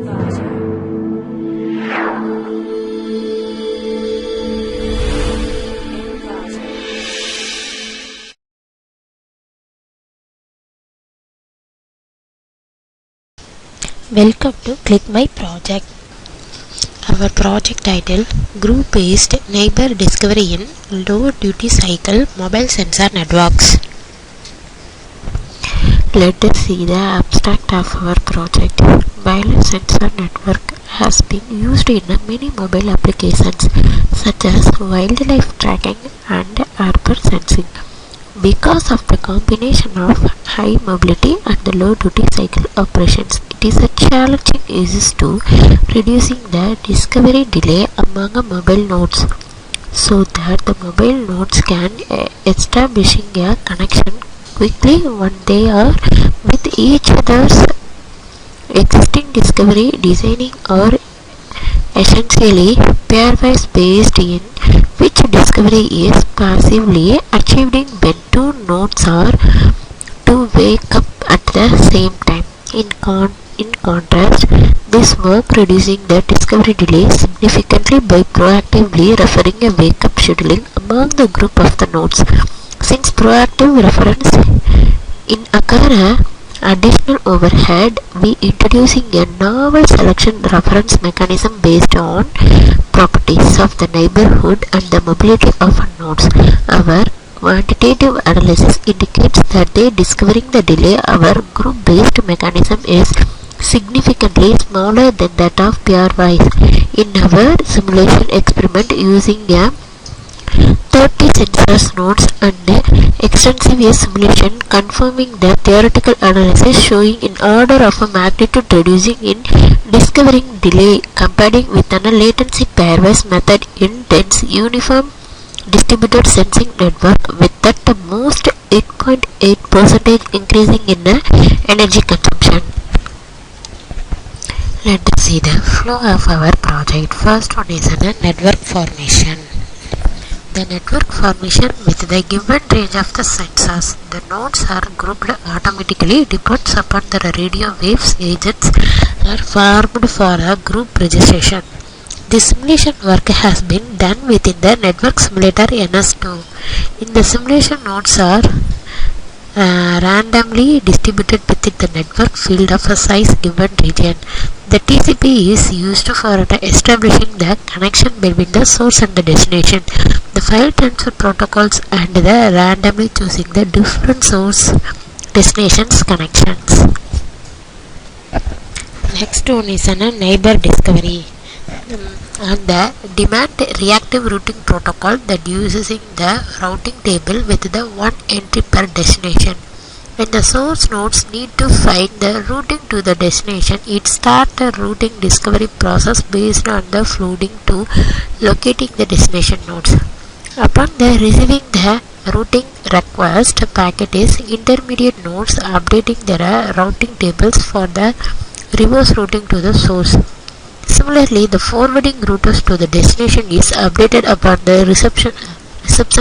Welcome to Click My Project. Our project title: Group Based Neighbor Discovery in Low Duty Cycle Mobile Sensor Networks. Let us see the abstract of our project. Wireless sensor network has been used in many mobile applications such as wildlife tracking and urban sensing. Because of the combination of high mobility and low duty cycle operations, it is a challenging issue to reducing the discovery delay among mobile nodes, so that the mobile nodes can establishing a connection quickly when they are with each other's existing discovery designing or essentially pairwise based in which discovery is passively achieved when two nodes are to wake up at the same time. In contrast, this work reducing the discovery delay significantly by proactively referring a wake-up scheduling among the group of the nodes. Since proactive reference in occur additional overhead, we introducing a novel selection reference mechanism based on properties of the neighborhood and the mobility of nodes. Our quantitative analysis indicates that they discovering the delay our group-based mechanism is significantly smaller than that of pairwise. In our simulation experiment using a 30 sensors nodes and extensive simulation confirming the theoretical analysis showing in order of a magnitude reducing in discovering delay comparing with an latency pairwise method in dense uniform distributed sensing network with at the most 8.8% increasing in energy consumption. Let us see the flow of our project. First one is a network formation. The network formation with the given range of the sensors. The nodes are grouped automatically depends upon the radio waves agents are formed for a group registration. The simulation work has been done within the network simulator NS2. In the simulation nodes are randomly distributed within the network field of a size given region. The TCP is used for establishing the connection between the source and the destination. The file transfer protocols and the randomly choosing the different source destinations connections. Next one is a neighbor discovery. And the demand reactive routing protocol that uses the routing table with the one entry per destination. When the source nodes need to find the routing to the destination, it starts the routing discovery process based on the flooding to locating the destination nodes. Upon the receiving the routing request packet is intermediate nodes updating their routing tables for the reverse routing to the source. Similarly, the forwarding routers to the destination is updated upon the reception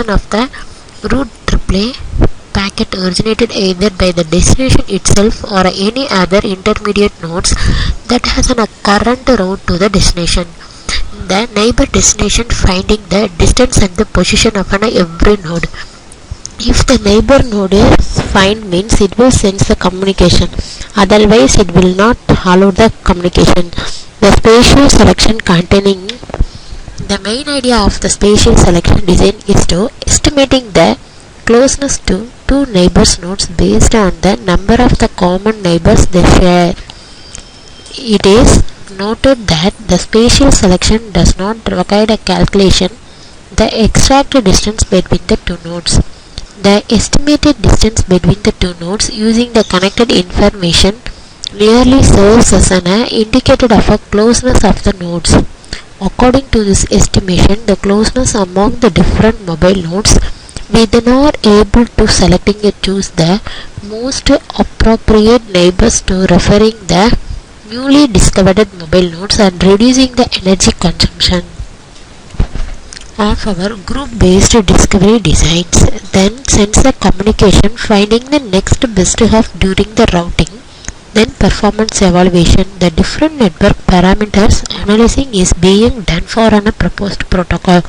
of the route replay packet originated either by the destination itself or any other intermediate nodes that has a current route to the destination. The neighbor destination finding the distance and the position of every node. If the neighbor node is find means it will sense the communication, otherwise it will not allow the communication. The spatial selection containing the main idea of the spatial selection design is to estimating the closeness to two neighbors nodes based on the number of the common neighbors they share. It is noted that the spatial selection does not require a calculation the exact distance between the two nodes. The estimated distance between the two nodes using the connected information merely serves as an indicator of a closeness of the nodes. According to this estimation, the closeness among the different mobile nodes, we then are able to selecting and choose the most appropriate neighbors to referring the newly discovered mobile nodes and reducing the energy consumption of our group-based discovery designs. Then sends the communication finding the next best hop during the routing. Then performance evaluation. The different network parameters analyzing is being done for a proposed protocol.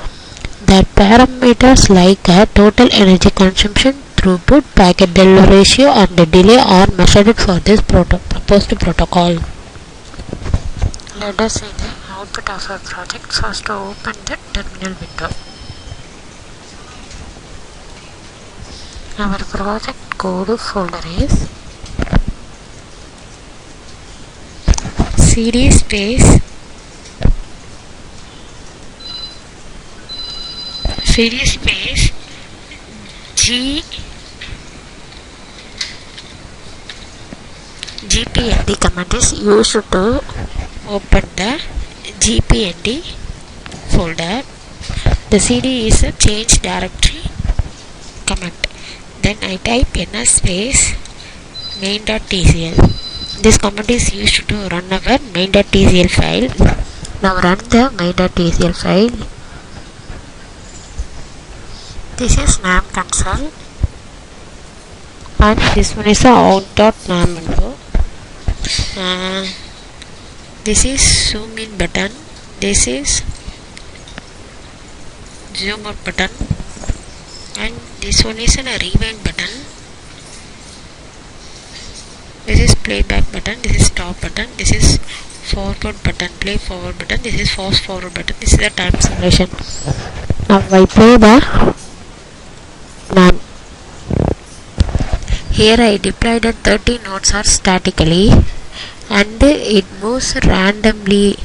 The parameters like total energy consumption, throughput, packet delivery ratio and delay are measured for this proposed protocol. Let us see the output of our project. First, to open the terminal window. Our project code folder is cd space gpnd command is used to open the gpnd folder. The cd is a change directory command. Then I type ns space main.tcl. This command is used to run our main.tcl file. Now run the main.tcl file. This is nam console and this one is a out.nam window. This is zoom in button, this is zoom out button, and this one is a rewind button. This is playback button, this is stop button, this is forward button, play forward button, this is fast forward button, this is the time simulation. Now I play the NAM. Here I deployed 30 nodes are statically and it moves randomly.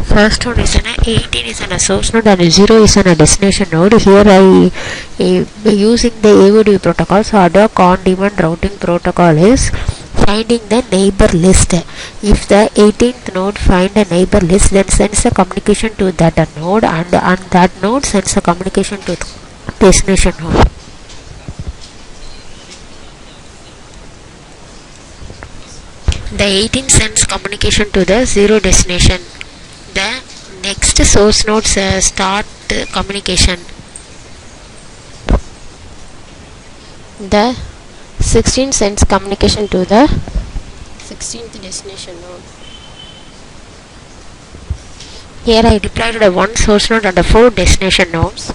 First one is an 18 is a source node and 0 is a destination node. Here I using the AOD protocol. So ad hoc on demand routing protocol is finding the neighbor list. If the 18th node find a neighbor list, then sends a communication to that node and that node sends a communication to the destination node. The 18 sends communication to the 0 destination. The next source nodes start communication. The 16 sends communication to the 16th destination node. Here I deployed one source node and 4 destination nodes.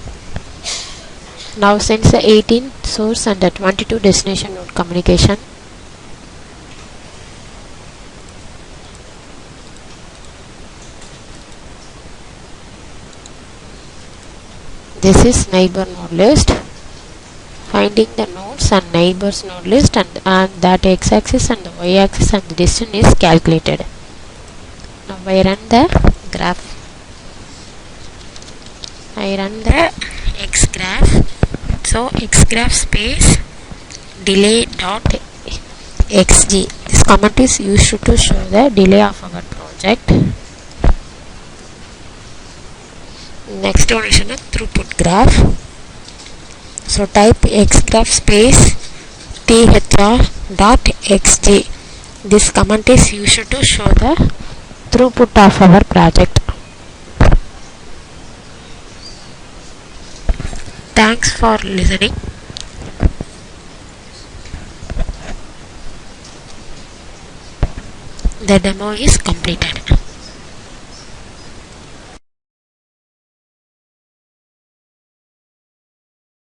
Now sends the 18 source and the 22 destination node communication. This is neighbor node list. Finding the nodes and neighbors node list and that x-axis and the y-axis and the distance is calculated. Now I run the graph. I run the x graph. So x graph space delay dot xg. This command is used to show the delay of our project. Next one is a throughput graph. So type xgraph space thr.xg. This command is used to show the throughput of our project. Thanks for listening. The demo is completed.